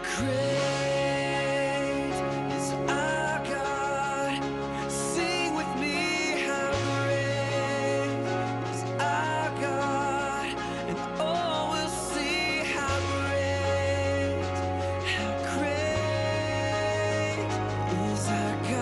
great is our God. Sing with me, how great is our God. And all will see how great is our God.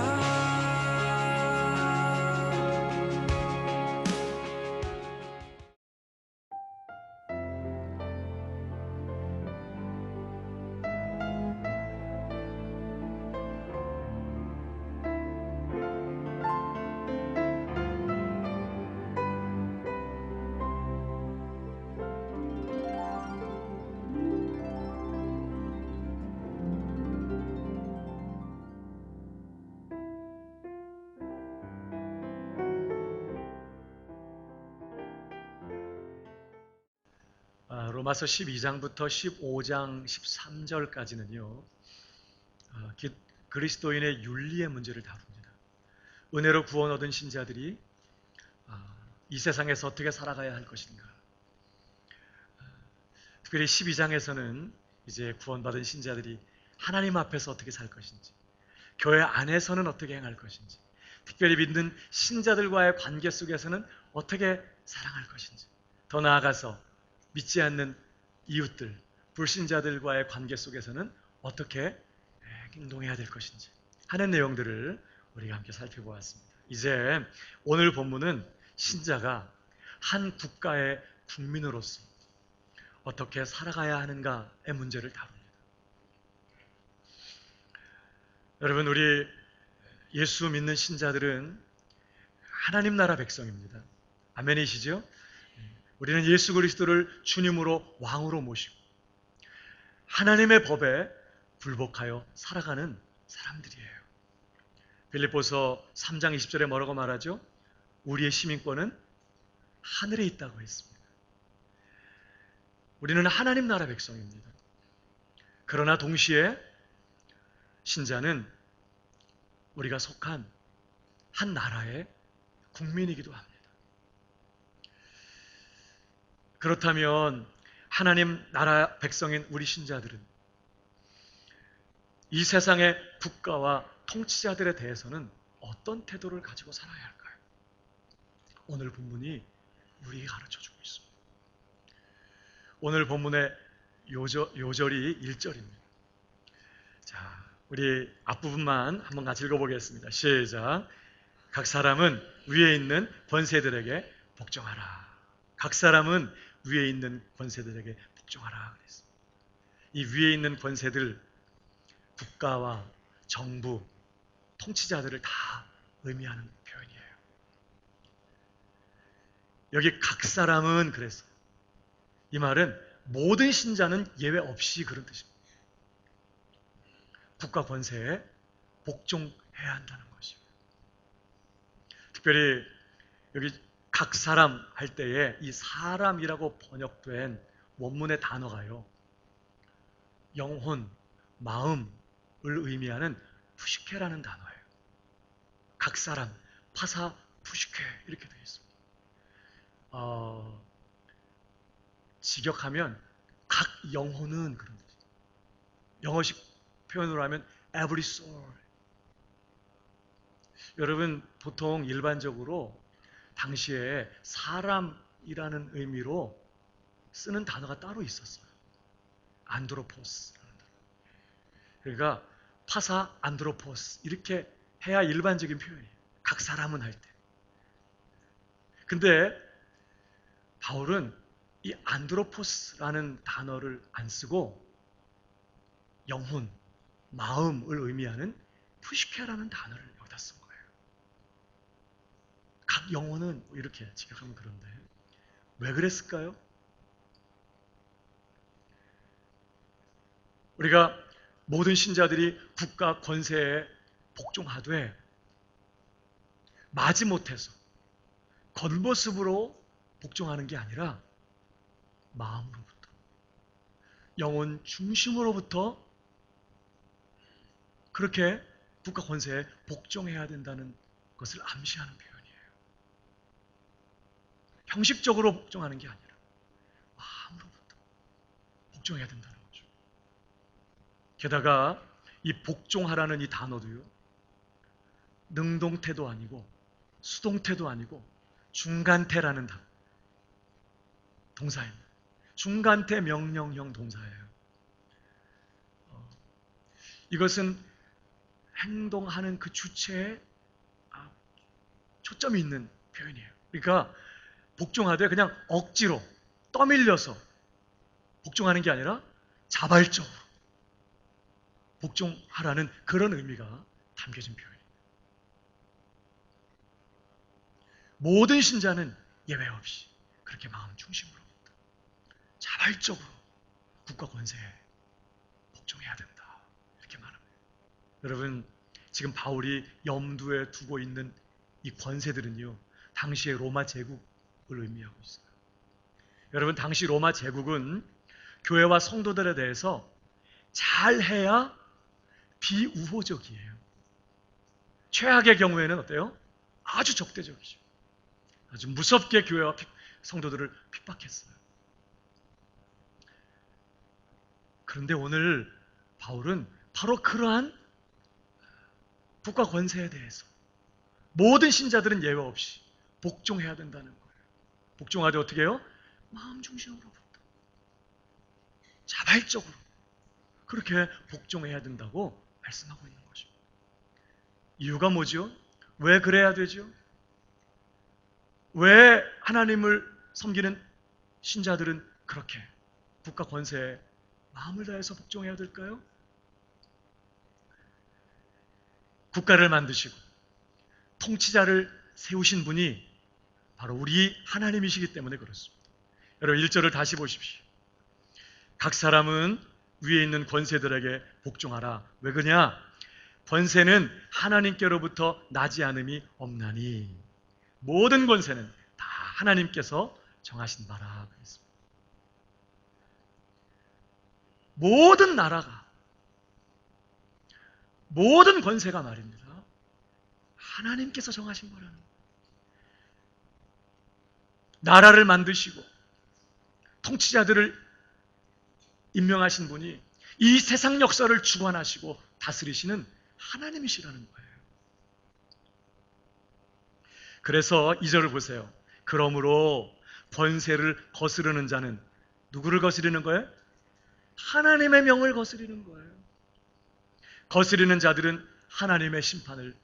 로마서 12장부터 15장 13절까지는요. 그리스도인의 윤리의 문제를 다룹니다. 은혜로 구원 얻은 신자들이 이 세상에서 어떻게 살아가야 할 것인가. 특별히 12장에서는 이제 구원받은 신자들이 하나님 앞에서 어떻게 살 것인지, 교회 안에서는 어떻게 행할 것인지, 특별히 믿는 신자들과의 관계 속에서는 어떻게 사랑할 것인지, 더 나아가서 믿지 않는 이웃들, 불신자들과의 관계 속에서는 어떻게 행동해야 될 것인지 하는 내용들을 우리가 함께 살펴보았습니다. 이제 오늘 본문은 신자가 한 국가의 국민으로서 어떻게 살아가야 하는가의 문제를 다룹니다. 여러분, 우리 예수 믿는 신자들은 하나님 나라 백성입니다. 아멘이시죠? 우리는 예수 그리스도를 주님으로 왕으로 모시고 하나님의 법에 굴복하여 살아가는 사람들이에요. 빌립보서 3장 20절에 뭐라고 말하죠? 우리의 시민권은 하늘에 있다고 했습니다. 우리는 하나님 나라 백성입니다. 그러나 동시에 신자는 우리가 속한 한 나라의 국민이기도 합니다. 그렇다면 하나님 나라 백성인 우리 신자들은 이 세상의 국가와 통치자들에 대해서는 어떤 태도를 가지고 살아야 할까요? 오늘 본문이 우리에게 가르쳐주고 있습니다. 오늘 본문의 요절이 1절입니다. 자, 우리 앞부분만 한번 같이 읽어보겠습니다. 시작. 각 사람은 위에 있는 권세들에게 복종하라. 각 사람은 위에 있는 권세들에게 복종하라 그랬습니다. 이 위에 있는 권세들, 국가와 정부, 통치자들을 다 의미하는 표현이에요. 여기 각 사람은 그랬어요. 이 말은 모든 신자는 예외 없이 그런 뜻입니다. 국가 권세에 복종해야 한다는 것이에요. 특별히 여기 각 사람 할 때에 이 사람이라고 번역된 원문의 단어가요, 영혼, 마음을 의미하는 푸시케라는 단어예요. 각 사람, 파사 푸시케 이렇게 되어 있습니다. 직역하면 각 영혼은 그런 뜻이에요. 영어식 표현으로 하면 every soul. 여러분, 보통 일반적으로 당시에 사람이라는 의미로 쓰는 단어가 따로 있었어요. 안드로포스라는 단어. 그러니까 파사 안드로포스 이렇게 해야 일반적인 표현이에요. 각 사람은 할 때. 근데 바울은 이 안드로포스라는 단어를 안 쓰고 영혼, 마음을 의미하는 푸시케라는 단어를 여기다 쓴 거예요. 각 영혼은 이렇게 직역하면 그런데 왜 그랬을까요? 우리가 모든 신자들이 국가 권세에 복종하되 마지못해서 겉모습으로 복종하는 게 아니라 마음으로부터, 영혼 중심으로부터 그렇게 국가 권세에 복종해야 된다는 것을 암시하는 표현이에요. 형식적으로 복종하는 게 아니라 마음으로부터 복종해야 된다는 거죠. 게다가 이 복종하라는 이 단어도요, 능동태도 아니고 수동태도 아니고 중간태라는 동사입니다. 중간태 명령형 동사예요. 이것은 행동하는 그 주체에 초점이 있는 표현이에요. 그러니까 복종하되 그냥 억지로 떠밀려서 복종하는 게 아니라 자발적으로 복종하라는 그런 의미가 담겨진 표현입니다. 모든 신자는 예외 없이 그렇게 마음 중심으로부터 자발적으로 국가 권세에 복종해야 된다, 이렇게 말합니다. 여러분, 지금 바울이 염두에 두고 있는 이 권세들은요, 당시의 로마 제국을 의미하고 있어요. 여러분, 당시 로마 제국은 교회와 성도들에 대해서 잘해야 비우호적이에요. 최악의 경우에는 어때요? 아주 적대적이죠. 아주 무섭게 교회와 성도들을 핍박했어요. 그런데 오늘 바울은 바로 그러한 국가 권세에 대해서 모든 신자들은 예외 없이 복종해야 된다는 거예요. 복종하되 어떻게 해요? 마음 중심으로부터 자발적으로 그렇게 복종해야 된다고 말씀하고 있는 거죠. 이유가 뭐죠? 왜 그래야 되죠? 왜 하나님을 섬기는 신자들은 그렇게 국가 권세에 마음을 다해서 복종해야 될까요? 국가를 만드시고 통치자를 세우신 분이 바로 우리 하나님이시기 때문에 그렇습니다. 여러분 1절을 다시 보십시오. 각 사람은 위에 있는 권세들에게 복종하라. 왜 그러냐? 권세는 하나님께로부터 나지 않음이 없나니 모든 권세는 다 하나님께서 정하신 바라 그랬습니다. 모든 나라가, 모든 권세가 말입니다, 하나님께서 정하신 거라는 거예요. 나라를 만드시고 통치자들을 임명하신 분이 이 세상 역사를 주관하시고 다스리시는 하나님이시라는 거예요. 그래서 2절을 보세요. 그러므로 권세를 거스르는 자는 누구를 거스르는 거예요? 하나님의 명을 거스르는 거예요. 거스르는 자들은 하나님의 심판을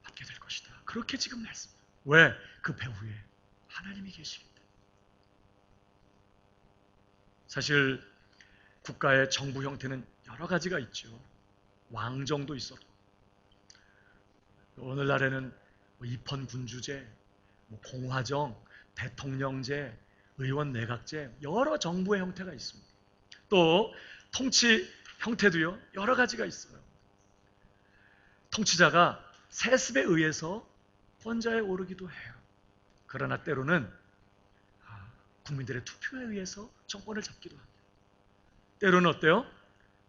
받게 될 것이다. 그렇게 지금 말씀합니다. 왜? 그 배후에 하나님이 계시기 때문에. 사실 국가의 정부 형태는 여러 가지가 있죠. 왕정도 있었고, 오늘날에는 입헌군주제, 공화정, 대통령제, 의원 내각제, 여러 정부의 형태가 있습니다. 또 통치 형태도요, 여러 가지가 있어요. 통치자가 세습에 의해서 권좌에 오르기도 해요. 그러나 때로는 국민들의 투표에 의해서 정권을 잡기도 합니다. 때로는 어때요?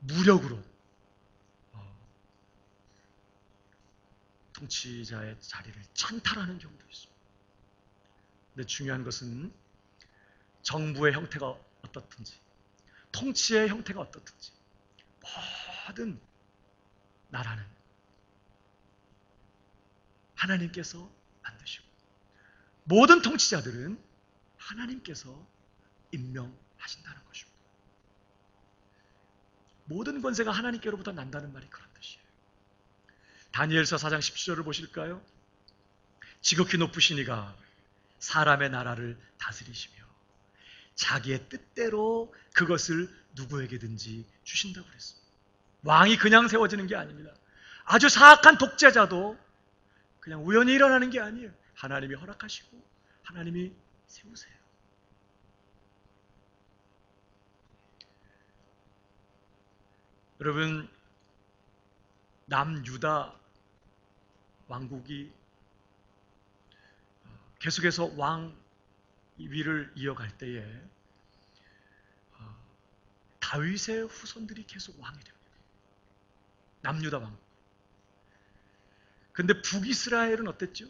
무력으로 통치자의 자리를 찬탈하는 경우도 있습니다. 근데 중요한 것은 정부의 형태가 어떻든지, 통치의 형태가 어떻든지 모든 나라는 하나님께서 만드시고 모든 통치자들은 하나님께서 임명하신다는 것입니다. 모든 권세가 하나님께로부터 난다는 말이 그런 뜻이에요. 다니엘서 4장 17절을 보실까요? 지극히 높으신 이가 사람의 나라를 다스리시며 자기의 뜻대로 그것을 누구에게든지 주신다고 그랬습니다. 왕이 그냥 세워지는 게 아닙니다. 아주 사악한 독재자도 그냥 우연히 일어나는 게 아니에요. 하나님이 허락하시고 하나님이 세우세요. 여러분, 남유다 왕국이 계속해서 왕 위를 이어갈 때에 다윗의 후손들이 계속 왕이 됩니다. 남유다 왕국. 근데 북이스라엘은 어땠죠?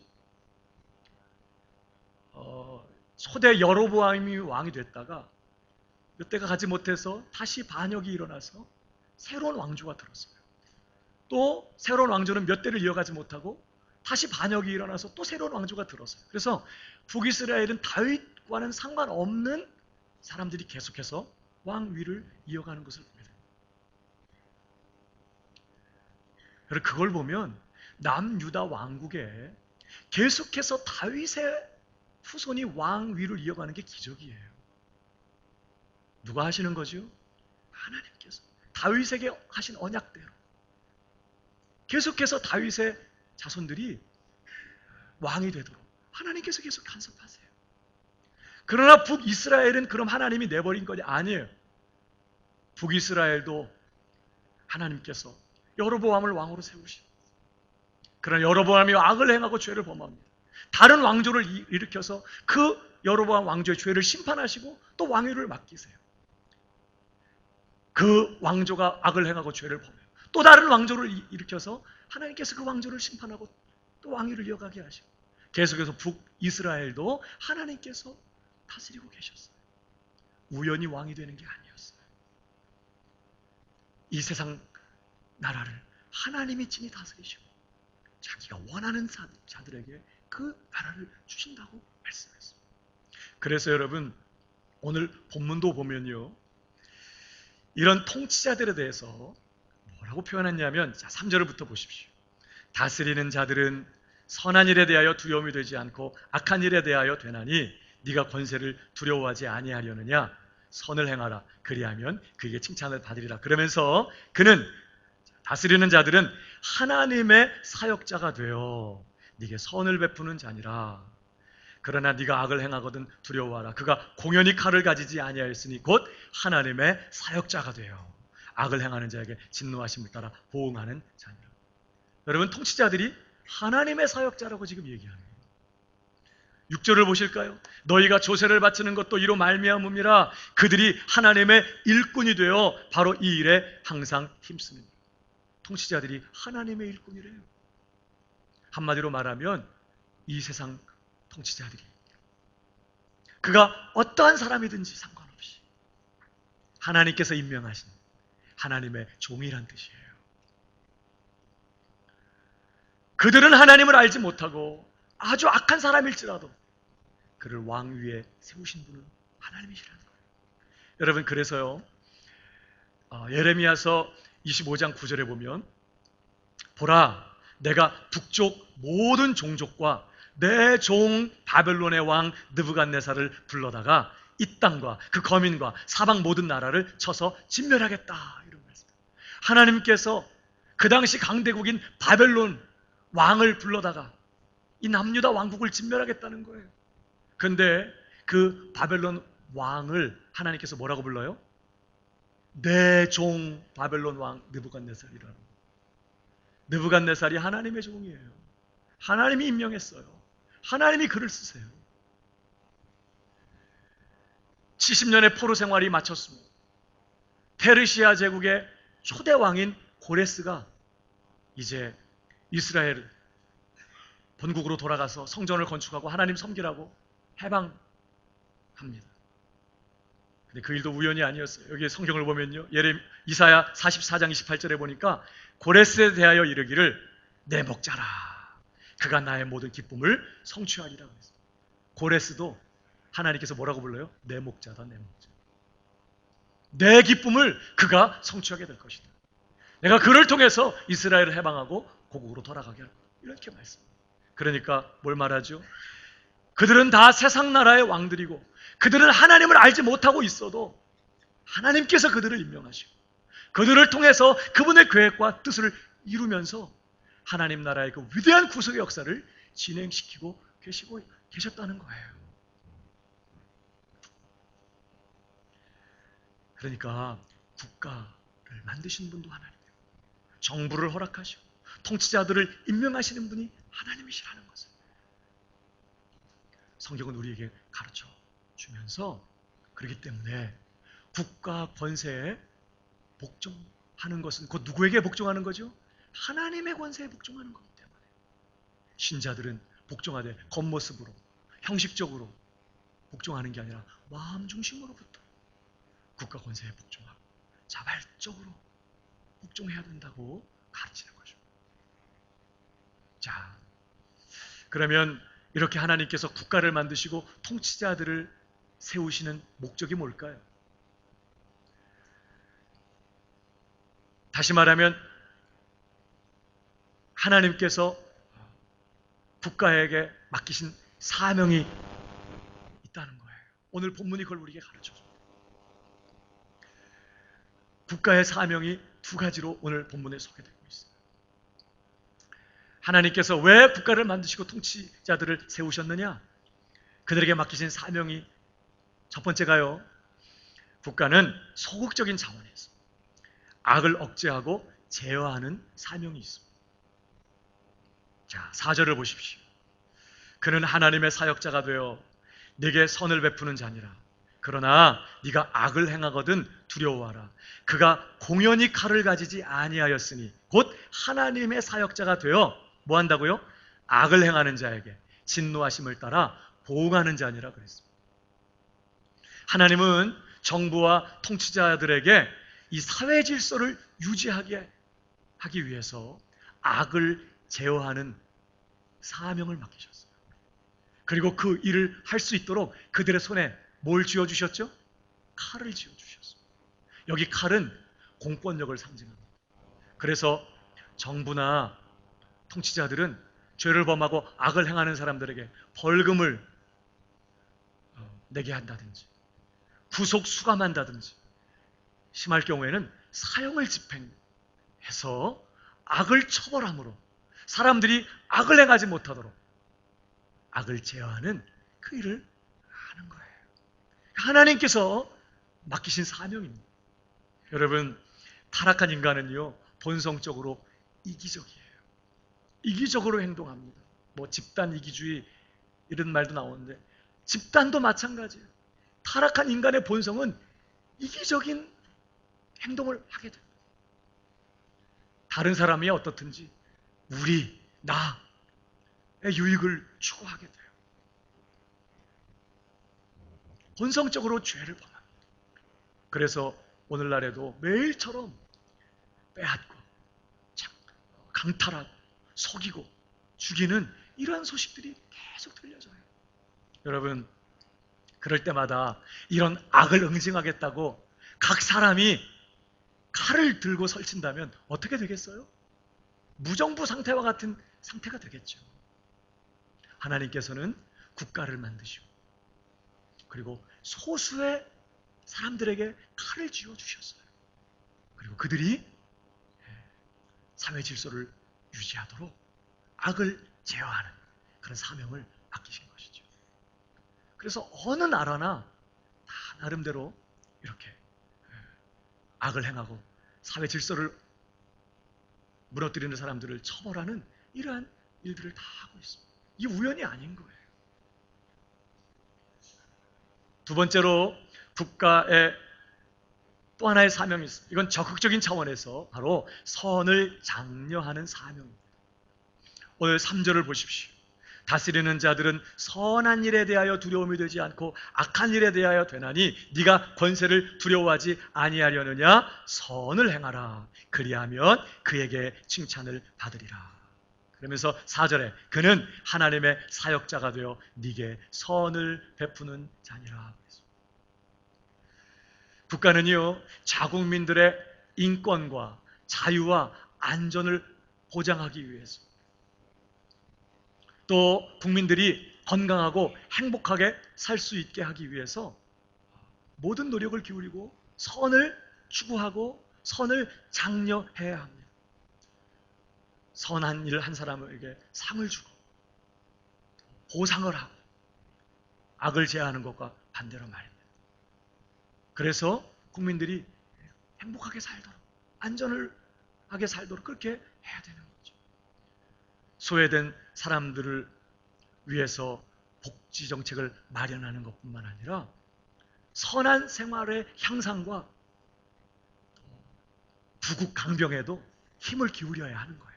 초대 여로보암이 왕이 됐다가 몇 대가 가지 못해서 다시 반역이 일어나서 새로운 왕조가 들었어요. 또 새로운 왕조는 몇 대를 이어가지 못하고 다시 반역이 일어나서 또 새로운 왕조가 들었어요. 그래서 북이스라엘은 다윗과는 상관없는 사람들이 계속해서 왕위를 이어가는 것을 보게 됩니다. 그래서 그걸 보면 남유다 왕국에 계속해서 다윗의 후손이 왕위를 이어가는 게 기적이에요. 누가 하시는 거죠? 하나님께서 다윗에게 하신 언약대로 계속해서 다윗의 자손들이 왕이 되도록 하나님께서 계속 간섭하세요. 그러나 북이스라엘은 그럼 하나님이 내버린 것이 아니에요. 북이스라엘도 하나님께서 여로보암을 왕으로 세우시고, 그러나 여로보암이 악을 행하고 죄를 범합니다. 다른 왕조를 일으켜서 그 여로보암 왕조의 죄를 심판하시고 또 왕위를 맡기세요. 그 왕조가 악을 행하고 죄를 범해요. 또 다른 왕조를 일으켜서 하나님께서 그 왕조를 심판하고 또 왕위를 이어가게 하시고, 계속해서 북이스라엘도 하나님께서 다스리고 계셨어요. 우연히 왕이 되는 게 아니었어요. 이 세상 나라를 하나님이 친히 다스리시고 자기가 원하는 자들에게 그 나라를 주신다고 말씀했습니다. 그래서 여러분, 오늘 본문도 보면요, 이런 통치자들에 대해서 뭐라고 표현했냐면, 자, 3절부터 보십시오. 다스리는 자들은 선한 일에 대하여 두려움이 되지 않고 악한 일에 대하여 되나니 네가 권세를 두려워하지 아니하려느냐. 선을 행하라. 그리하면 그에게 칭찬을 받으리라. 그러면서 그는, 다스리는 자들은 하나님의 사역자가 되어 네게 선을 베푸는 자니라. 그러나 네가 악을 행하거든 두려워하라. 그가 공연히 칼을 가지지 아니하였으니 곧 하나님의 사역자가 되어 악을 행하는 자에게 진노하심을 따라 보응하는 자니라. 여러분, 통치자들이 하나님의 사역자라고 지금 얘기하는 거예요. 6절을 보실까요? 너희가 조세를 바치는 것도 이로 말미암음이라. 그들이 하나님의 일꾼이 되어 바로 이 일에 항상 힘씁니다. 통치자들이 하나님의 일꾼이래요. 한마디로 말하면 이 세상 통치자들이, 그가 어떠한 사람이든지 상관없이 하나님께서 임명하신 하나님의 종이란 뜻이에요. 그들은 하나님을 알지 못하고 아주 악한 사람일지라도 그를 왕위에 세우신 분은 하나님이시라는 거예요. 여러분, 그래서요, 예레미야서 25장 9절에 보면, 보라, 내가 북쪽 모든 종족과 내 종 바벨론의 왕 느부갓네살을 불러다가 이 땅과 그 거민과 사방 모든 나라를 쳐서 진멸하겠다, 이런 말씀. 하나님께서 그 당시 강대국인 바벨론 왕을 불러다가 이 남유다 왕국을 진멸하겠다는 거예요. 그런데 그 바벨론 왕을 하나님께서 뭐라고 불러요? 내 종 바벨론 왕 느부갓네살이라는 거예요. 느부갓네살이 하나님의 종이에요. 하나님이 임명했어요. 하나님이 그를 쓰세요. 70년의 포로 생활이 마쳤습니다. 페르시아 제국의 초대 왕인 고레스가 이제 이스라엘 본국으로 돌아가서 성전을 건축하고 하나님 섬기라고 해방합니다. 근데 그 일도 우연이 아니었어요. 여기 성경을 보면요, 이사야 44장 28절에 보니까 고레스에 대하여 이르기를 내 목자라. 그가 나의 모든 기쁨을 성취하리라고 했어요. 고레스도 하나님께서 뭐라고 불러요? 내 목자다, 내 목자. 내 기쁨을 그가 성취하게 될 것이다. 내가 그를 통해서 이스라엘을 해방하고 고국으로 돌아가게 할 거다. 이렇게 말씀합니다. 그러니까 뭘 말하죠? 그들은 다 세상 나라의 왕들이고 그들은 하나님을 알지 못하고 있어도 하나님께서 그들을 임명하시고 그들을 통해서 그분의 계획과 뜻을 이루면서 하나님 나라의 그 위대한 구속의 역사를 진행시키고 계셨다는 거예요. 그러니까 국가를 만드신 분도 하나님이고 정부를 허락하시고 통치자들을 임명하시는 분이 하나님이시라는 것을 성경은 우리에게 가르쳐 주면서, 그렇기 때문에 국가 권세에 복종하는 것은 곧 누구에게 복종하는 거죠? 하나님의 권세에 복종하는 거기 때문에 신자들은 복종하되 겉모습으로 형식적으로 복종하는 게 아니라 마음 중심으로부터 국가 권세에 복종하고 자발적으로 복종해야 된다고 가르치는 거죠. 자, 그러면 이렇게 하나님께서 국가를 만드시고 통치자들을 세우시는 목적이 뭘까요? 다시 말하면 하나님께서 국가에게 맡기신 사명이 있다는 거예요. 오늘 본문이 그걸 우리에게 가르쳐줍니다. 국가의 사명이 두 가지로 오늘 본문에 소개되고 있어요. 하나님께서 왜 국가를 만드시고 통치자들을 세우셨느냐? 그들에게 맡기신 사명이 첫 번째가요, 국가는 소극적인 차원에서 악을 억제하고 제어하는 사명이 있습니다. 자, 4절을 보십시오. 그는 하나님의 사역자가 되어 네게 선을 베푸는 자니라. 그러나 네가 악을 행하거든 두려워하라. 그가 공연히 칼을 가지지 아니하였으니 곧 하나님의 사역자가 되어 뭐 한다고요? 악을 행하는 자에게 진노하심을 따라 보응하는 자니라 그랬습니다. 하나님은 정부와 통치자들에게 이 사회 질서를 유지하게 하기 위해서 악을 제어하는 사명을 맡기셨어요. 그리고 그 일을 할 수 있도록 그들의 손에 뭘 쥐어주셨죠? 칼을 쥐어주셨어요. 여기 칼은 공권력을 상징합니다. 그래서 정부나 통치자들은 죄를 범하고 악을 행하는 사람들에게 벌금을 내게 한다든지 구속 수감한다든지 심할 경우에는 사형을 집행해서 악을 처벌함으로 사람들이 악을 행하지 못하도록 악을 제어하는 그 일을 하는 거예요. 하나님께서 맡기신 사명입니다. 여러분, 타락한 인간은요, 본성적으로 이기적이에요. 이기적으로 행동합니다. 뭐 집단 이기주의 이런 말도 나오는데 집단도 마찬가지예요. 타락한 인간의 본성은 이기적인 행동을 하게 됩니다. 다른 사람이 어떻든지 우리, 나의 유익을 추구하게 돼요. 본성적으로 죄를 범합니다. 그래서 오늘날에도 매일처럼 빼앗고 강탈하고 속이고 죽이는 이러한 소식들이 계속 들려져요. 여러분, 그럴 때마다 이런 악을 응징하겠다고 각 사람이 칼을 들고 설친다면 어떻게 되겠어요? 무정부 상태와 같은 상태가 되겠죠. 하나님께서는 국가를 만드시고 그리고 소수의 사람들에게 칼을 쥐어주셨어요. 그리고 그들이 사회 질서를 유지하도록 악을 제어하는 그런 사명을 맡기신 것이죠. 그래서 어느 나라나 다 나름대로 이렇게 악을 행하고 사회 질서를 무너뜨리는 사람들을 처벌하는 이러한 일들을 다 하고 있습니다. 이게 우연이 아닌 거예요. 두 번째로 국가의 또 하나의 사명이 있습니다. 이건 적극적인 차원에서 바로 선을 장려하는 사명입니다. 오늘 3절을 보십시오. 다스리는 자들은 선한 일에 대하여 두려움이 되지 않고 악한 일에 대하여 되나니 네가 권세를 두려워하지 아니하려느냐? 선을 행하라. 그리하면 그에게 칭찬을 받으리라. 그러면서 4절에 그는 하나님의 사역자가 되어 네게 선을 베푸는 자니라. 국가는요, 자국민들의 인권과 자유와 안전을 보장하기 위해서 또 국민들이 건강하고 행복하게 살 수 있게 하기 위해서 모든 노력을 기울이고 선을 추구하고 선을 장려해야 합니다. 선한 일을 한 사람에게 상을 주고 보상을 하고 악을 제하는 것과 반대로 말입니다. 그래서 국민들이 행복하게 살도록 안전하게 살도록 그렇게 해야 되는 거죠. 소외된 사람들을 위해서 복지 정책을 마련하는 것뿐만 아니라 선한 생활의 향상과 부국 강병에도 힘을 기울여야 하는 거예요.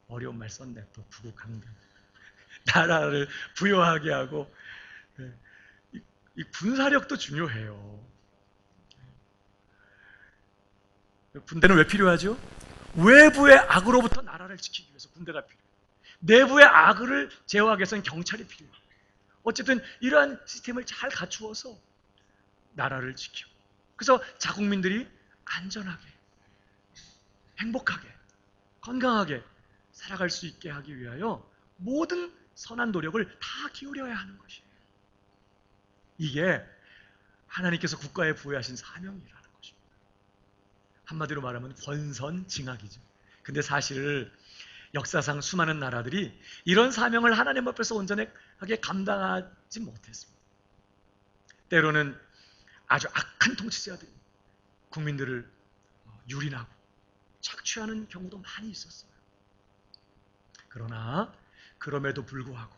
어려운 말 썼네. 또 부국 강병. 나라를 부여하게 하고 이 군사력도 중요해요. 군대는 왜 필요하죠? 외부의 악으로부터 나라를 지키기 위해서 군대가 필요해요. 내부의 악을 제어하기 위해서는 경찰이 필요해요. 어쨌든 이러한 시스템을 잘 갖추어서 나라를 지키고, 그래서 자국민들이 안전하게, 행복하게, 건강하게 살아갈 수 있게 하기 위하여 모든 선한 노력을 다 기울여야 하는 것이에요. 이게 하나님께서 국가에 부여하신 사명이라는 것입니다. 한마디로 말하면 권선징악이죠. 근데 사실 역사상 수많은 나라들이 이런 사명을 하나님 앞에서 온전하게 감당하지 못했습니다. 때로는 아주 악한 통치자들이 국민들을 유린하고 착취하는 경우도 많이 있었어요. 그러나 그럼에도 불구하고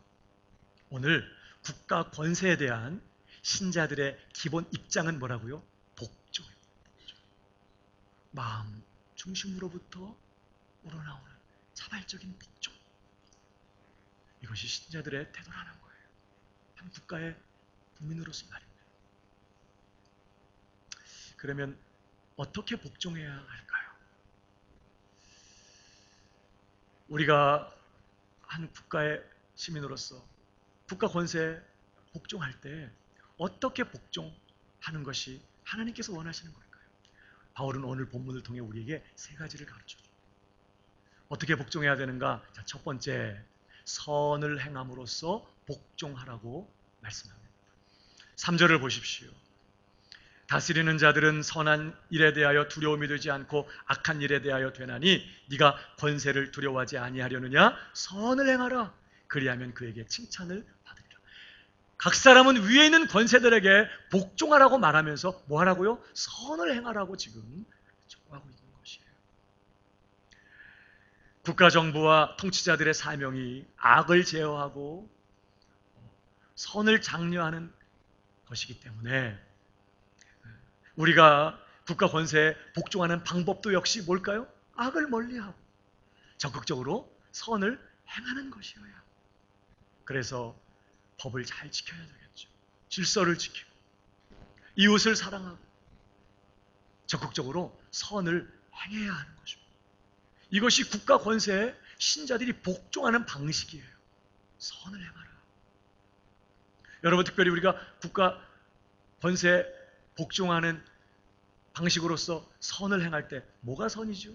오늘 국가 권세에 대한 신자들의 기본 입장은 뭐라고요? 복종입니다. 마음 중심으로부터 우러나오는 자발적인 복종. 이것이 신자들의 태도라는 거예요. 한 국가의 국민으로서 말입니다. 그러면 어떻게 복종해야 할까요? 우리가 한 국가의 시민으로서 국가 권세에 복종할 때 어떻게 복종하는 것이 하나님께서 원하시는 걸까요? 바울은 오늘 본문을 통해 우리에게 세 가지를 가르쳐줘요. 어떻게 복종해야 되는가? 자, 첫 번째, 선을 행함으로써 복종하라고 말씀합니다. 3절을 보십시오. 다스리는 자들은 선한 일에 대하여 두려움이 되지 않고 악한 일에 대하여 되나니 네가 권세를 두려워하지 아니하려느냐? 선을 행하라. 그리하면 그에게 칭찬을 받으리라. 각 사람은 위에 있는 권세들에게 복종하라고 말하면서 뭐 하라고요? 선을 행하라고 지금 촉구하고 있는 것이에요. 국가정부와 통치자들의 사명이 악을 제어하고 선을 장려하는 것이기 때문에 우리가 국가 권세에 복종하는 방법도 역시 뭘까요? 악을 멀리하고 적극적으로 선을 행하는 것이어야. 그래서 법을 잘 지켜야 되겠죠. 질서를 지키고 이웃을 사랑하고 적극적으로 선을 행해야 하는 것입니다. 이것이 국가 권세에 신자들이 복종하는 방식이에요. 선을 행하라. 여러분, 특별히 우리가 국가 권세에 복종하는 방식으로서 선을 행할 때 뭐가 선이죠?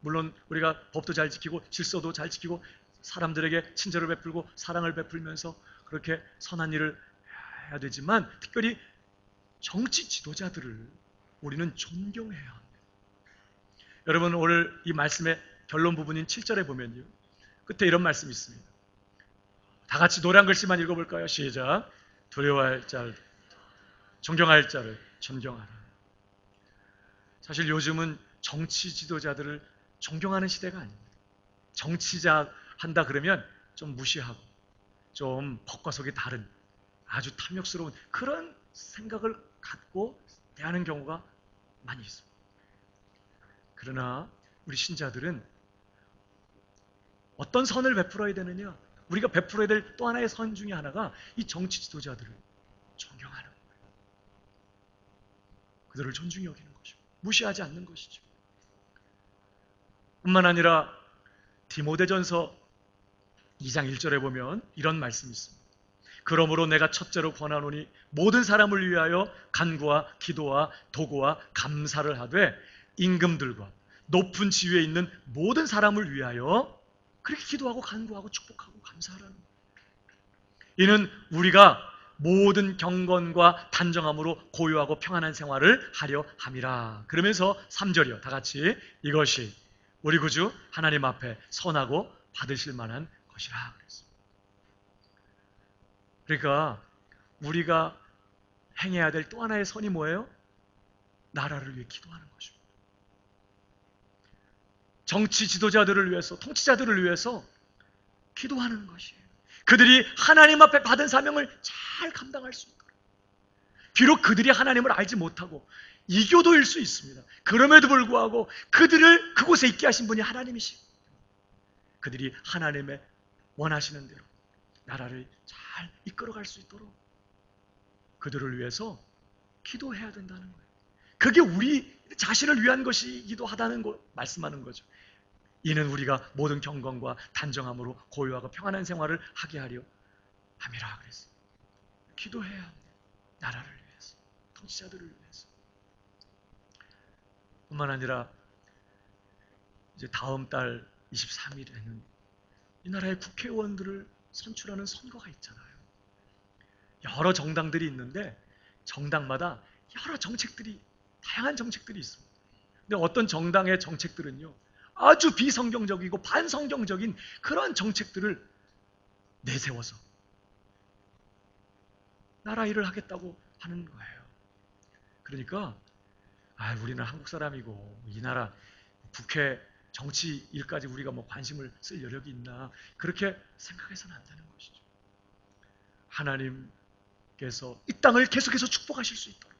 물론 우리가 법도 잘 지키고 질서도 잘 지키고 사람들에게 친절을 베풀고 사랑을 베풀면서 그렇게 선한 일을 해야 되지만 특별히 정치 지도자들을 우리는 존경해야 합니다. 여러분, 오늘 이 말씀의 결론 부분인 7절에 보면요, 끝에 이런 말씀이 있습니다. 다 같이 노란 글씨만 읽어볼까요? 시작. 두려워할 자를, 존경할 자를 존경하라. 사실 요즘은 정치 지도자들을 존경하는 시대가 아닙니다. 정치자 한다 그러면 좀 무시하고 좀 법과 속이 다른 아주 탐욕스러운 그런 생각을 갖고 대하는 경우가 많이 있습니다. 그러나 우리 신자들은 어떤 선을 베풀어야 되느냐? 우리가 베풀어야 될 또 하나의 선 중에 하나가 이 정치 지도자들을 존경하는 거예요. 그들을 존중히 여기는 것입니다. 무시하지 않는 것이죠. 뿐만 아니라 디모데전서 2장 1절에 보면 이런 말씀이 있습니다. 그러므로 내가 첫째로 권하노니 모든 사람을 위하여 간구와 기도와 도구와 감사를 하되 임금들과 높은 지위에 있는 모든 사람을 위하여 그렇게 기도하고 간구하고 축복하고 감사하라는 거예요. 이는 우리가 모든 경건과 단정함으로 고요하고 평안한 생활을 하려 함이라. 그러면서 3절이요. 다 같이 이것이 우리 구주 하나님 앞에 선하고 받으실 만한 것이라 그랬습니다. 그러니까 우리가 행해야 될 또 하나의 선이 뭐예요? 나라를 위해 기도하는 것입니다. 정치 지도자들을 위해서, 통치자들을 위해서 기도하는 것이에요. 그들이 하나님 앞에 받은 사명을 잘 감당할 수 있도록. 비록 그들이 하나님을 알지 못하고 이교도일 수 있습니다. 그럼에도 불구하고 그들을 그곳에 있게 하신 분이 하나님이시고 그들이 하나님의 원하시는 대로 나라를 잘 이끌어갈 수 있도록 그들을 위해서 기도해야 된다는 거예요. 그게 우리 자신을 위한 것이기도 하다는 거 말씀하는 거죠. 이는 우리가 모든 경건과 단정함으로 고요하고 평안한 생활을 하게 하려 함이라 그랬어요. 기도해야 합니다. 나라를 위해서, 통치자들을 위해서. 뿐만 아니라 이제 다음 달 23일에는 이 나라의 국회의원들을 선출하는 선거가 있잖아요. 여러 정당들이 있는데 정당마다 여러 정책들이, 다양한 정책들이 있습니다. 근데 어떤 정당의 정책들은요, 아주 비성경적이고 반성경적인 그런 정책들을 내세워서 나라 일을 하겠다고 하는 거예요. 그러니까 우리는 한국 사람이고 이 나라 국회 정치 일까지 우리가 뭐 관심을 쓸 여력이 있나, 그렇게 생각해서는 안 되는 것이죠. 하나님께서 이 땅을 계속해서 축복하실 수 있도록,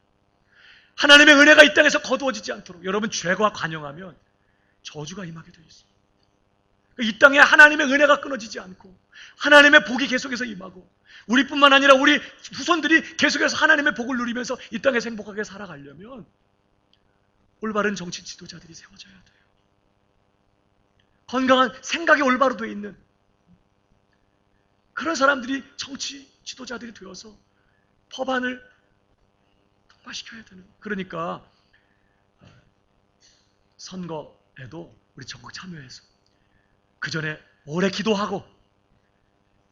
하나님의 은혜가 이 땅에서 거두어지지 않도록, 여러분 죄가 관영하면 저주가 임하게 되어 있습니다. 이 땅에 하나님의 은혜가 끊어지지 않고 하나님의 복이 계속해서 임하고, 우리뿐만 아니라 우리 후손들이 계속해서 하나님의 복을 누리면서 이 땅에서 행복하게 살아가려면 올바른 정치 지도자들이 세워져야 돼요. 건강한 생각이 올바로 되어 있는 그런 사람들이 정치 지도자들이 되어서 법안을 통과시켜야 되는. 그러니까 선거에도 우리 적극 참여해서 그 전에 오래 기도하고,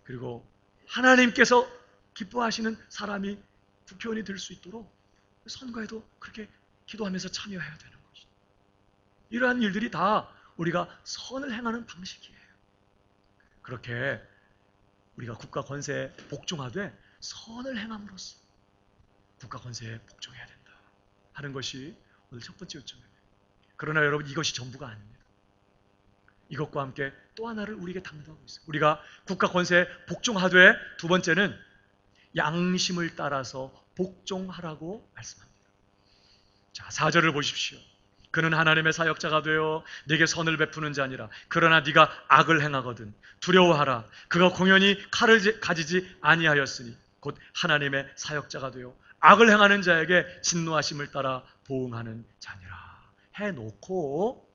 그리고 하나님께서 기뻐하시는 사람이 국회의원이 될 수 있도록 선거에도 그렇게 기도하면서 참여해야 되는 것이죠. 이러한 일들이 다 우리가 선을 행하는 방식이에요. 그렇게 우리가 국가 권세에 복종하되 선을 행함으로써 국가 권세에 복종해야 된다 하는 것이 오늘 첫 번째 요점이에요. 그러나 여러분, 이것이 전부가 아닙니다. 이것과 함께 또 하나를 우리에게 당부하고 있어요. 우리가 국가 권세에 복종하되 두 번째는 양심을 따라서 복종하라고 말씀합니다. 자, 4절을 보십시오. 그는 하나님의 사역자가 되어 네게 선을 베푸는 자니라. 그러나 네가 악을 행하거든 두려워하라. 그가 공연히 칼을 가지지 아니하였으니 곧 하나님의 사역자가 되어 악을 행하는 자에게 진노하심을 따라 보응하는 자니라. 해놓고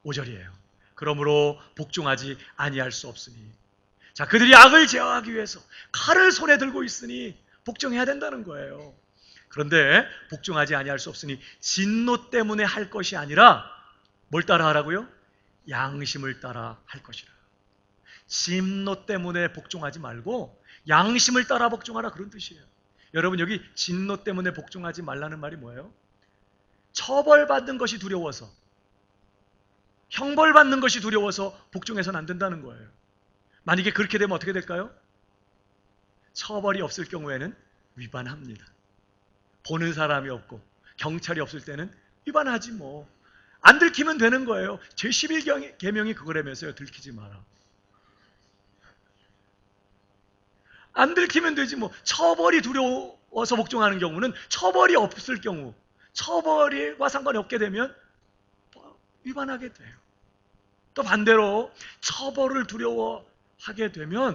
5절이에요. 그러므로 복종하지 아니할 수 없으니. 자, 그들이 악을 제어하기 위해서 칼을 손에 들고 있으니 복종해야 된다는 거예요. 그런데 복종하지 아니할 수 없으니 진노 때문에 할 것이 아니라 뭘 따라 하라고요? 양심을 따라 할 것이라. 진노 때문에 복종하지 말고 양심을 따라 복종하라, 그런 뜻이에요. 여러분, 여기 진노 때문에 복종하지 말라는 말이 뭐예요? 처벌받는 것이 두려워서, 형벌받는 것이 두려워서 복종해서는 안 된다는 거예요. 만약에 그렇게 되면 어떻게 될까요? 처벌이 없을 경우에는 위반합니다. 보는 사람이 없고 경찰이 없을 때는 위반하지 뭐. 안 들키면 되는 거예요. 제11계명이 그거라면서요. 들키지 마라. 안 들키면 되지 뭐. 처벌이 두려워서 복종하는 경우는, 처벌이 없을 경우, 처벌과 상관이 없게 되면 위반하게 돼요. 또 반대로 처벌을 두려워하게 되면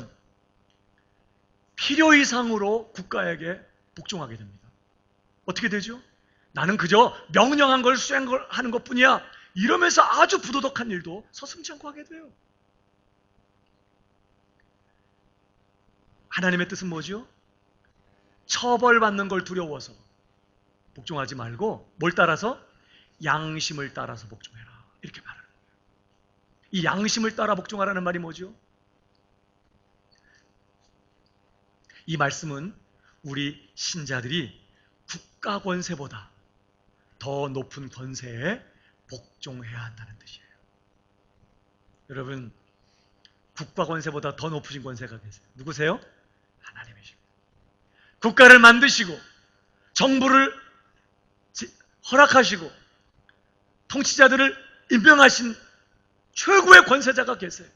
필요 이상으로 국가에게 복종하게 됩니다. 어떻게 되죠? 나는 그저 명령한 걸 수행하는 것뿐이야, 이러면서 아주 부도덕한 일도 서슴지 않고 하게 돼요. 하나님의 뜻은 뭐죠? 처벌받는 걸 두려워서 복종하지 말고 뭘 따라서? 양심을 따라서 복종해라, 이렇게 말하는 거예요. 이 양심을 따라 복종하라는 말이 뭐죠? 이 말씀은 우리 신자들이 국가 권세보다 더 높은 권세에 복종해야 한다는 뜻이에요. 여러분, 국가 권세보다 더 높으신 권세가 계세요. 누구세요? 하나님이십니다. 국가를 만드시고 정부를 허락하시고 통치자들을 임명하신 최고의 권세자가 계세요.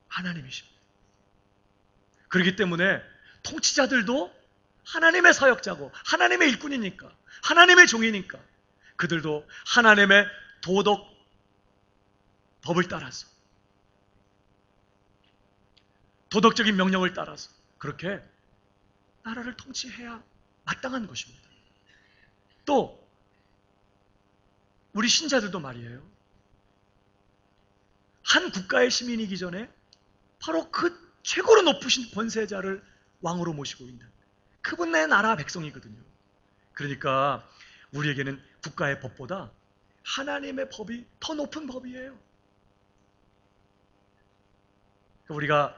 하나님이십니다. 그렇기 때문에 통치자들도 하나님의 사역자고 하나님의 일꾼이니까, 하나님의 종이니까 그들도 하나님의 도덕 법을 따라서, 도덕적인 명령을 따라서 그렇게 나라를 통치해야 마땅한 것입니다. 또 우리 신자들도 말이에요. 한 국가의 시민이기 전에 바로 그 최고로 높으신 권세자를 왕으로 모시고 있는 그분의 나라 백성이거든요. 그러니까 우리에게는 국가의 법보다 하나님의 법이 더 높은 법이에요. 우리가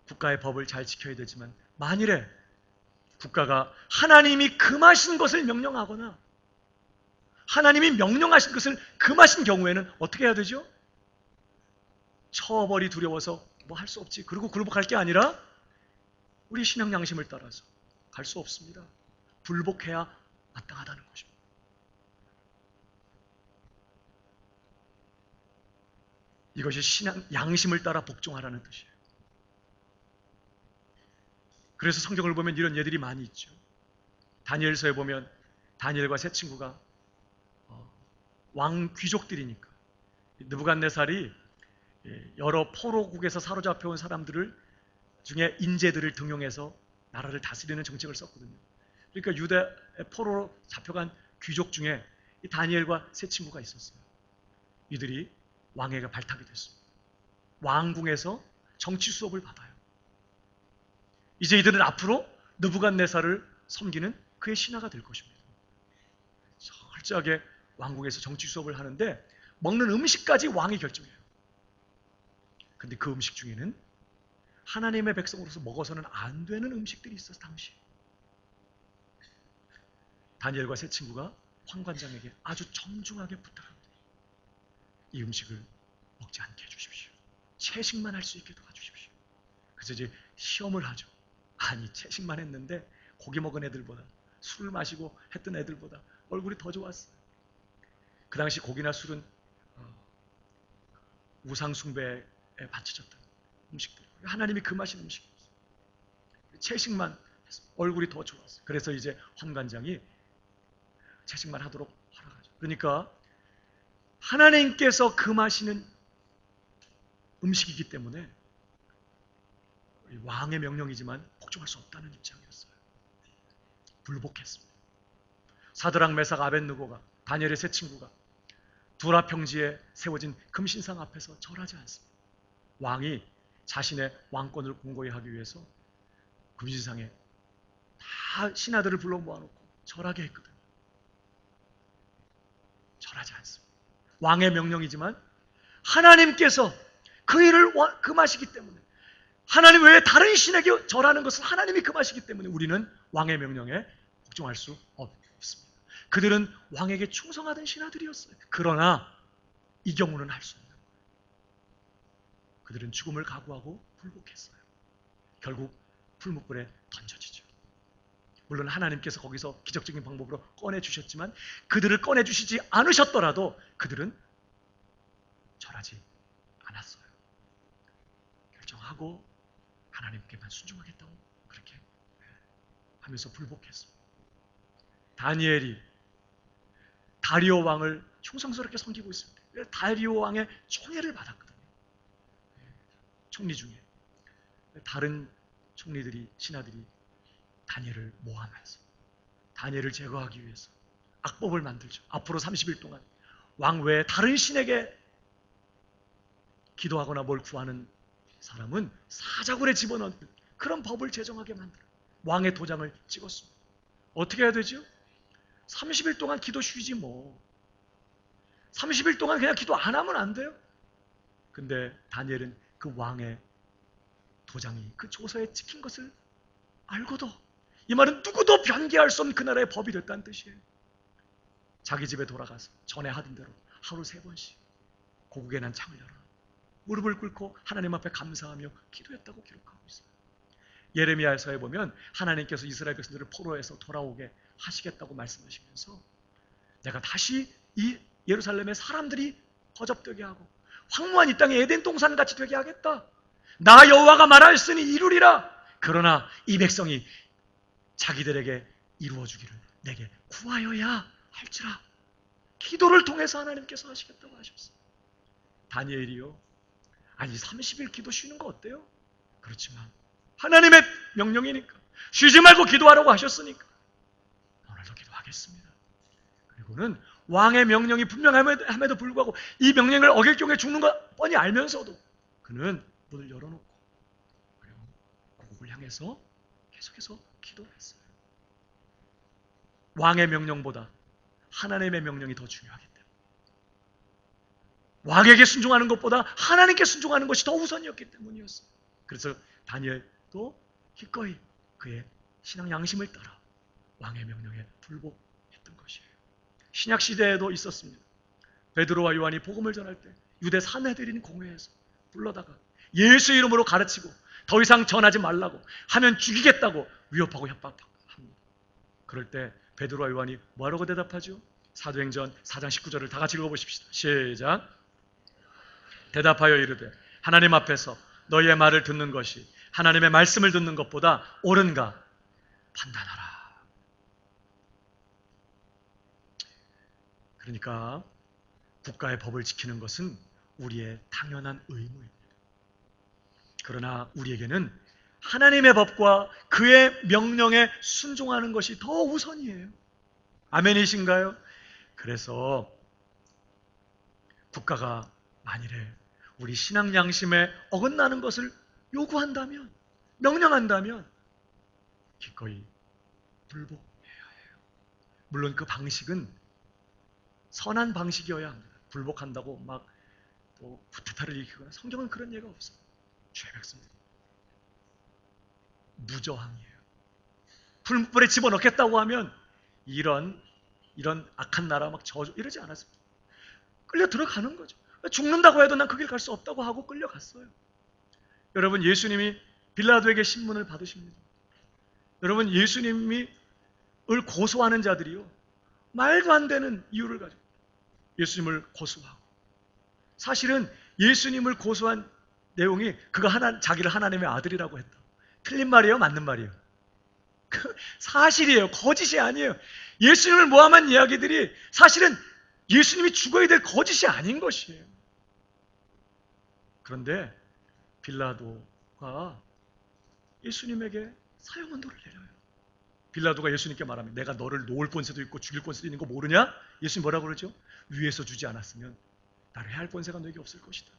국가의 법을 잘 지켜야 되지만 만일에 국가가 하나님이 금하신 것을 명령하거나 하나님이 명령하신 것을 금하신 경우에는 어떻게 해야 되죠? 처벌이 두려워서 뭐 할 수 없지. 그리고 굴복할 게 아니라 우리 신앙 양심을 따라서 갈 수 없습니다. 불복해야 마땅하다는 것입니다. 이것이 신앙 양심을 따라 복종하라는 뜻이에요. 그래서 성경을 보면 이런 예들이 많이 있죠. 다니엘서에 보면 다니엘과 세 친구가 왕 귀족들이니까 느부갓네살이 여러 포로국에서 사로잡혀온 사람들을 중에 인재들을 등용해서 나라를 다스리는 정책을 썼거든요. 그러니까 유대 포로로 잡혀간 귀족 중에 이 다니엘과 세 친구가 있었어요. 이들이 왕에게 발탁이 됐습니다. 왕궁에서 정치 수업을 받아요. 이제 이들은 앞으로 느부갓네살을 섬기는 그의 신하가 될 것입니다. 철저하게 왕궁에서 정치 수업을 하는데 먹는 음식까지 왕이 결정해요. 근데 그 음식 중에는 하나님의 백성으로서 먹어서는 안 되는 음식들이 있어서 당시 다니엘과 세 친구가 황관장에게 아주 정중하게 부탁합니다. 이 음식을 먹지 않게 해주십시오. 채식만 할 수 있게 도와주십시오. 그래서 이제 시험을 하죠. 아니 채식만 했는데 고기 먹은 애들보다 술을 마시고 했던 애들보다 얼굴이 더 좋았어요. 그 당시 고기나 술은 우상 숭배에 바쳐졌던 음식들. 하나님이 금하신 음식이었어요. 채식만 해서 얼굴이 더 좋았어요. 그래서 이제 황관장이 채식만 하도록 허락하죠. 그러니까 하나님께서 금하시는 음식이기 때문에 왕의 명령이지만 복종할 수 없다는 입장이었어요. 불복했습니다. 사드락 메삭 아벳느고가 다니엘의 세 친구가 두라 평지에 세워진 금신상 앞에서 절하지 않습니다. 왕이 자신의 왕권을 공고히 하기 위해서 금신상에 다 신하들을 불러 모아놓고 절하게 했거든요. 절하지 않습니다. 왕의 명령이지만 하나님께서 그 일을 금하시기 때문에 하나님 외에 다른 신에게 절하는 것은 하나님이 금하시기 때문에 우리는 왕의 명령에 복종할 수 없습니다. 그들은 왕에게 충성하던 신하들이었어요. 그러나 이 경우는 할 수 없는 거예요. 그들은 죽음을 각오하고 불복했어요. 결국 풀무불에 던져지죠. 물론 하나님께서 거기서 기적적인 방법으로 꺼내주셨지만 그들을 꺼내주시지 않으셨더라도 그들은 절하지 않았어요. 결정하고 하나님께만 순종하겠다고 그렇게 하면서 불복했습니다. 다니엘이 다리오 왕을 충성스럽게 섬기고 있습니다. 다리오 왕의 총애를 받았거든요. 총리 중에 다른 총리들이 신하들이 다니엘을 모함해서 다니엘을 제거하기 위해서 악법을 만들죠. 앞으로 30일 동안 왕 외에 다른 신에게 기도하거나 뭘 구하는 사람은 사자굴에 집어넣는 그런 법을 제정하게 만들어요. 왕의 도장을 찍었습니다. 어떻게 해야 되죠? 30일 동안 기도 쉬지 뭐. 30일 동안 그냥 기도 안 하면 안 돼요? 근데 다니엘은 그 왕의 도장이 그 조서에 찍힌 것을 알고도 이 말은 누구도 변개할 수 없는 그 나라의 법이 됐다는 뜻이에요. 자기 집에 돌아가서 전에 하던 대로 하루 3번씩 고국에 난 창을 열어 무릎을 꿇고 하나님 앞에 감사하며 기도했다고 기록하고 있어요. 예레미야서에 보면 하나님께서 이스라엘 백성들을 포로에서 돌아오게 하시겠다고 말씀하시면서 내가 다시 이 예루살렘의 사람들이 거접되게 하고 황무한 이 땅에 에덴 동산같이 되게 하겠다. 나 여호와가 말하였으니 이루리라. 그러나 이 백성이 자기들에게 이루어주기를 내게 구하여야 할지라. 기도를 통해서 하나님께서 하시겠다고 하셨어요. 다니엘이요. 아니 30일 기도 쉬는 거 어때요? 그렇지만 하나님의 명령이니까 쉬지 말고 기도하라고 하셨으니까 오늘도 기도하겠습니다. 그리고는 왕의 명령이 분명함에도 불구하고 이 명령을 어길 경우에 죽는 거 뻔히 알면서도 그는 문을 열어놓고 그리고 고국을 향해서 계속해서 기도를 했어요. 왕의 명령보다 하나님의 명령이 더 중요하기 때문에 왕에게 순종하는 것보다 하나님께 순종하는 것이 더 우선이었기 때문이었어요. 그래서 다니엘도 기꺼이 그의 신앙 양심을 따라 왕의 명령에 불복했던 것이에요. 신약 시대에도 있었습니다. 베드로와 요한이 복음을 전할 때 유대 사내들인 공회에서 불러다가 예수 이름으로 가르치고 더 이상 전하지 말라고 하면 죽이겠다고 위협하고 협박합니다. 그럴 때 베드로와 요한이 뭐라고 대답하죠? 사도행전 4장 19절을 다 같이 읽어보십시다. 시작. 대답하여 이르되 하나님 앞에서 너희의 말을 듣는 것이 하나님의 말씀을 듣는 것보다 옳은가 판단하라. 그러니까 국가의 법을 지키는 것은 우리의 당연한 의무입니다. 그러나 우리에게는 하나님의 법과 그의 명령에 순종하는 것이 더 우선이에요. 아멘이신가요? 그래서 국가가 만일에 우리 신앙 양심에 어긋나는 것을 요구한다면, 명령한다면 기꺼이 불복해야 해요. 물론 그 방식은 선한 방식이어야 합니다. 불복한다고 막 또 쿠데타를 일으키거나, 성경은 그런 예가 없어요. 죄백성들 무저항이에요. 풀무불에 집어넣겠다고 하면 이런 악한 나라 막 저주 이러지 않았습니다. 끌려 들어가는 거죠. 죽는다고 해도 난 그 길 갈 수 없다고 하고 끌려갔어요. 여러분, 예수님이 빌라도에게 신문을 받으십니다. 여러분, 예수님이 을 고소하는 자들이요, 말도 안 되는 이유를 가지고 예수님을 고소하고, 사실은 예수님을 고소한 내용이 그가 자기를 하나님의 아들이라고 했다. 틀린 말이에요? 맞는 말이에요? 사실이에요. 거짓이 아니에요. 예수님을 모함한 이야기들이 사실은 예수님이 죽어야 될 거짓이 아닌 것이에요. 그런데 빌라도가 예수님에게 사형언도를 내려요. 빌라도가 예수님께 말합니다. 내가 너를 놓을 권세도 있고 죽일 권세도 있는 거 모르냐? 예수님 뭐라고 그러죠? 위에서 주지 않았으면 나를 해할 권세가 너에게 없을 것이다.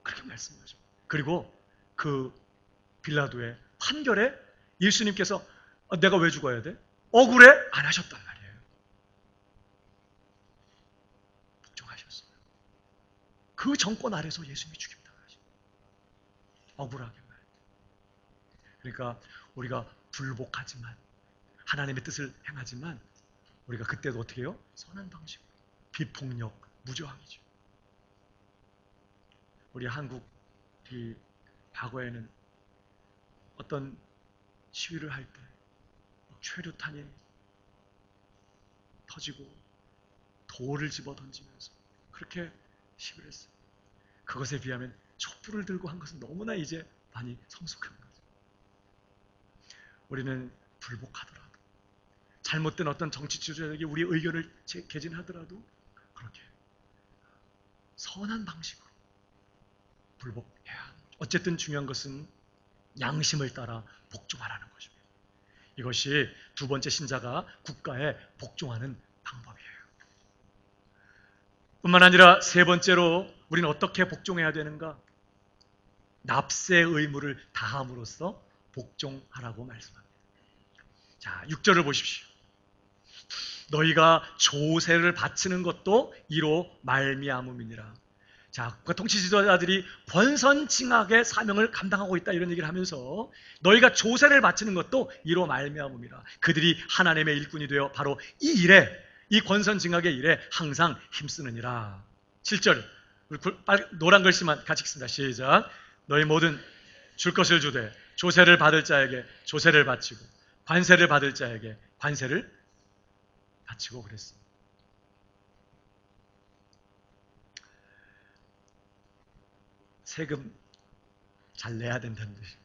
그렇게 말씀하죠. 그리고 그 빌라도의 판결에 예수님께서 내가 왜 죽어야 돼? 억울해? 안 하셨단 말이에요. 복종하셨어요. 그 정권 아래서 예수님이 죽임당하셨어요. 억울하게 말이에요. 그러니까 우리가 불복하지만, 하나님의 뜻을 행하지만, 우리가 그때도 어떻게 해요? 선한 방식으로, 비폭력, 무저항이죠. 우리 한국이 과거에는 어떤 시위를 할 때 최루탄이 터지고 돌을 집어 던지면서 그렇게 시위를 했어요. 그것에 비하면 촛불을 들고 한 것은 너무나 이제 많이 성숙한 거죠. 우리는 불복하더라도, 잘못된 어떤 정치 지도자에게 우리 의견을 개진하더라도 그렇게 선한 방식으로 불복해야 합니다. 어쨌든 중요한 것은 양심을 따라 복종하라는 것입니다. 이것이 두 번째 신자가 국가에 복종하는 방법이에요. 뿐만 아니라 세 번째로 우리는 어떻게 복종해야 되는가? 납세 의무를 다함으로써 복종하라고 말씀합니다. 자, 6절을 보십시오. 너희가 조세를 바치는 것도 이로 말미암음이니라. 자, 국가 통치 지도자들이 권선징악의 사명을 감당하고 있다, 이런 얘기를 하면서 너희가 조세를 바치는 것도 이로 말미암음이라. 그들이 하나님의 일꾼이 되어 바로 이 일에, 이 권선징악의 일에 항상 힘쓰느니라. 7절 노란 글씨만 같이 읽습니다. 시작. 너희 모든 줄 것을 주되 조세를 받을 자에게 조세를 바치고 관세를 받을 자에게 관세를 바치고 그랬습니다. 세금 잘 내야 된다는 뜻입니다.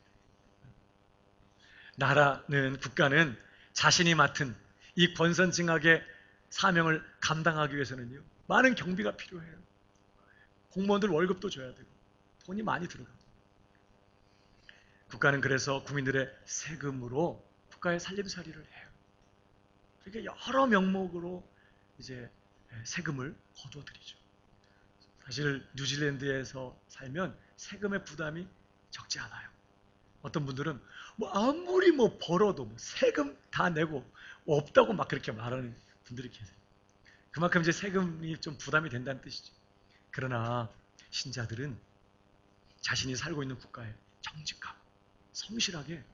나라는, 국가는 자신이 맡은 이 권선징악의 사명을 감당하기 위해서는요, 많은 경비가 필요해요. 공무원들 월급도 줘야 되고 돈이 많이 들어가요. 국가는 그래서 국민들의 세금으로 국가의 살림살이를 해요. 이렇게 여러 명목으로 이제 세금을 거둬들이죠. 사실 뉴질랜드에서 살면 세금의 부담이 적지 않아요. 어떤 분들은 뭐 아무리 뭐 벌어도 뭐 세금 다 내고 없다고 막 그렇게 말하는 분들이 계세요. 그만큼 이제 세금이 좀 부담이 된다는 뜻이죠. 그러나 신자들은 자신이 살고 있는 국가에 정직하고 성실하게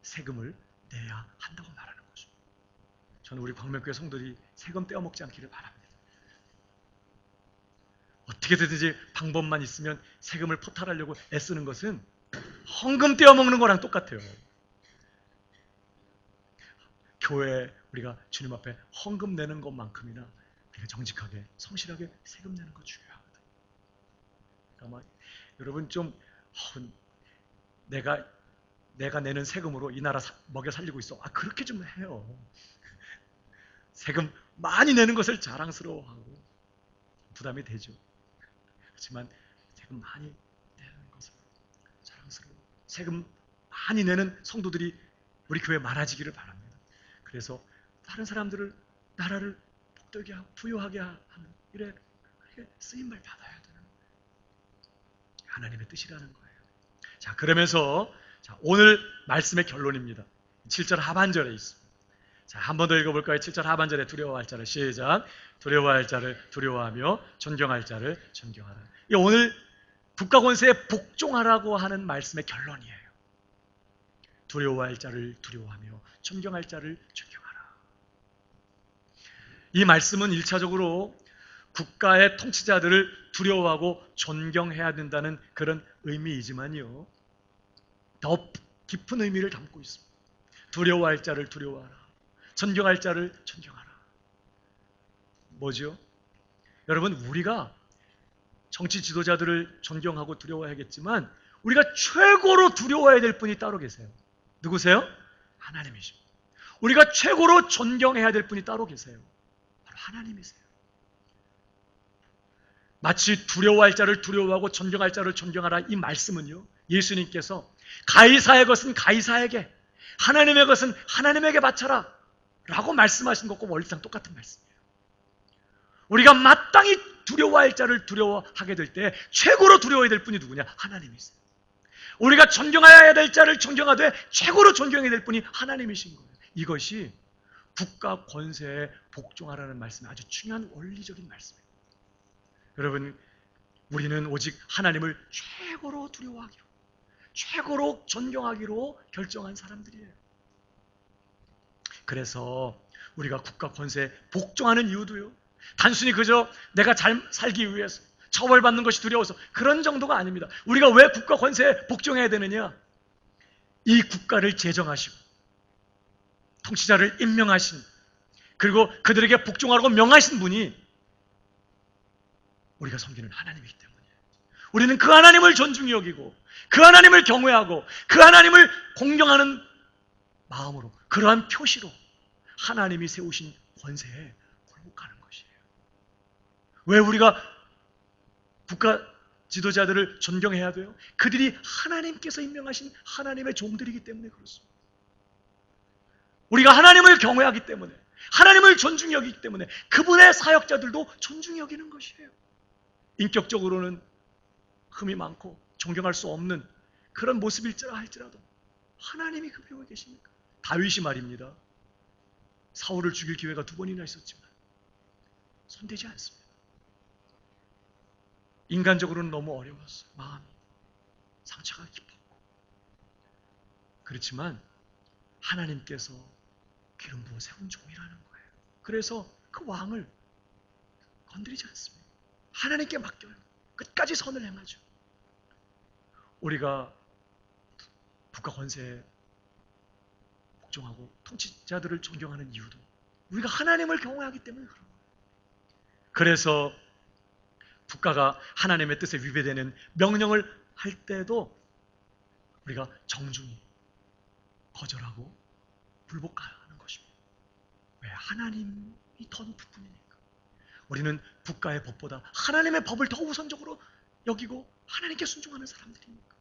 세금을 내야 한다고 말하는 거죠. 저는 우리 광명교회 성도들이 세금 떼어먹지 않기를 바랍니다. 어떻게든지 방법만 있으면 세금을 포탈하려고 애쓰는 것은 헌금 떼어먹는 거랑 똑같아요. 교회에 우리가 주님 앞에 헌금 내는 것만큼이나 우리가 정직하게 성실하게 세금 내는 거 중요하거든요. 그러니까 여러분 좀 내가 내는 세금으로 이 나라 먹여 살리고 있어. 그렇게 좀 해요. 세금 많이 내는 것을 자랑스러워하고 부담이 되죠. 그렇지만 세금 많이 내는 것을 자랑스러워. 세금 많이 내는 성도들이 우리 교회에 많아지기를 바랍니다. 그래서 다른 사람들을 나라를 복되게 하고 부유하게 하는 이렇게 쓰임을 받아야 되는 하나님의 뜻이라는 거예요. 자, 그러면서 오늘 말씀의 결론입니다. 7절 하반절에 있습니다. 자, 한 번 더 읽어볼까요? 7절 하반절에 두려워할 자를 시작. 두려워할 자를 두려워하며 존경할 자를 존경하라. 이 오늘 국가 권세에 복종하라고 하는 말씀의 결론이에요. 두려워할 자를 두려워하며 존경할 자를 존경하라. 이 말씀은 1차적으로 국가의 통치자들을 두려워하고 존경해야 된다는 그런 의미이지만요, 더 깊은 의미를 담고 있습니다. 두려워할 자를 두려워하라. 존경할 자를 존경하라. 뭐죠? 여러분, 우리가 정치 지도자들을 존경하고 두려워해야겠지만 우리가 최고로 두려워해야 될 분이 따로 계세요. 누구세요? 하나님이십니다. 우리가 최고로 존경해야 될 분이 따로 계세요. 바로 하나님이세요. 마치 두려워할 자를 두려워하고 존경할 자를 존경하라, 이 말씀은요, 예수님께서 가이사의 것은 가이사에게, 하나님의 것은 하나님에게 바쳐라 라고 말씀하신 것과 원리상 똑같은 말씀이에요. 우리가 마땅히 두려워할 자를 두려워하게 될 때 최고로 두려워해야 될 분이 누구냐? 하나님이세요. 우리가 존경해야 될 자를 존경하되 최고로 존경해야 될 분이 하나님이신 거예요. 이것이 국가 권세에 복종하라는 말씀이 아주 중요한 원리적인 말씀이에요. 여러분, 우리는 오직 하나님을 최고로 두려워하기로, 최고로 존경하기로 결정한 사람들이에요. 그래서 우리가 국가 권세에 복종하는 이유도요, 단순히 그저 내가 잘 살기 위해서, 처벌받는 것이 두려워서 그런 정도가 아닙니다. 우리가 왜 국가 권세에 복종해야 되느냐? 이 국가를 제정하시고 통치자를 임명하신, 그리고 그들에게 복종하라고 명하신 분이 우리가 섬기는 하나님이기 때문이에요. 우리는 그 하나님을 존중히 여기고 그 하나님을 경외하고 그 하나님을 공경하는 마음으로, 그러한 표시로 하나님이 세우신 권세에 굴복하는 것이에요. 왜 우리가 국가 지도자들을 존경해야 돼요? 그들이 하나님께서 임명하신 하나님의 종들이기 때문에 그렇습니다. 우리가 하나님을 경외하기 때문에, 하나님을 존중히 여기기 때문에 그분의 사역자들도 존중히 여기는 것이에요. 인격적으로는 흠이 많고 존경할 수 없는 그런 모습일지라 할지라도 하나님이 그 배후에 계십니까? 다윗이 말입니다. 사울을 죽일 기회가 2번이나 있었지만 손대지 않습니다. 인간적으로는 너무 어려웠어요. 마음이 상처가 깊었고. 그렇지만 하나님께서 기름 부어 세운 종이라는 거예요. 그래서 그 왕을 건드리지 않습니다. 하나님께 맡겨요. 끝까지 선을 행하죠. 우리가 국가 권세에 복종하고 통치자들을 존경하는 이유도 우리가 하나님을 경외하기 때문에 그런 거예요. 그래서 국가가 하나님의 뜻에 위배되는 명령을 할 때도 우리가 정중히 거절하고 불복하는 것입니다. 왜? 하나님이 더 높은 분이니까. 우리는 국가의 법보다 하나님의 법을 더 우선적으로 여기고 하나님께 순종하는 사람들이니까.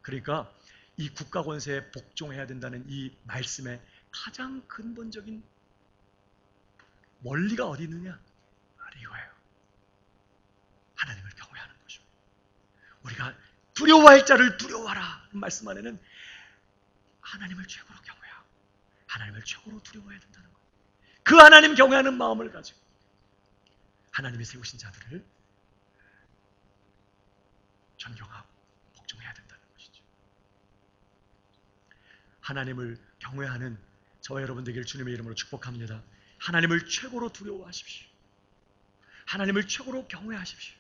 그러니까 이 국가 권세에 복종해야 된다는 이 말씀의 가장 근본적인 원리가 어디 있느냐? 바로 이거예요. 하나님을 경외하는 것이죠. 우리가 두려워할 자를 두려워하라 말씀 안에는 하나님을 최고로 경외하고 하나님을 최고로 두려워해야 된다는 거예요. 그 하나님 경외하는 마음을 가지고 하나님이 세우신 자들을 존경하고 복종해야 된다는 것이죠. 하나님을 경외하는 저와 여러분 되기를 주님의 이름으로 축복합니다. 하나님을 최고로 두려워하십시오. 하나님을 최고로 경외하십시오.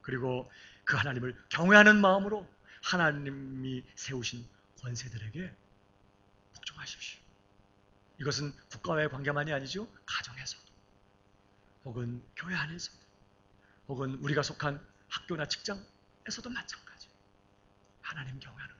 그리고 그 하나님을 경외하는 마음으로 하나님이 세우신 권세들에게 복종하십시오. 이것은 국가와의 관계만이 아니죠. 가정에서도 혹은 교회 안에서도 혹은 우리가 속한 학교나 직장에서도 마찬가지. 하나님 경외하는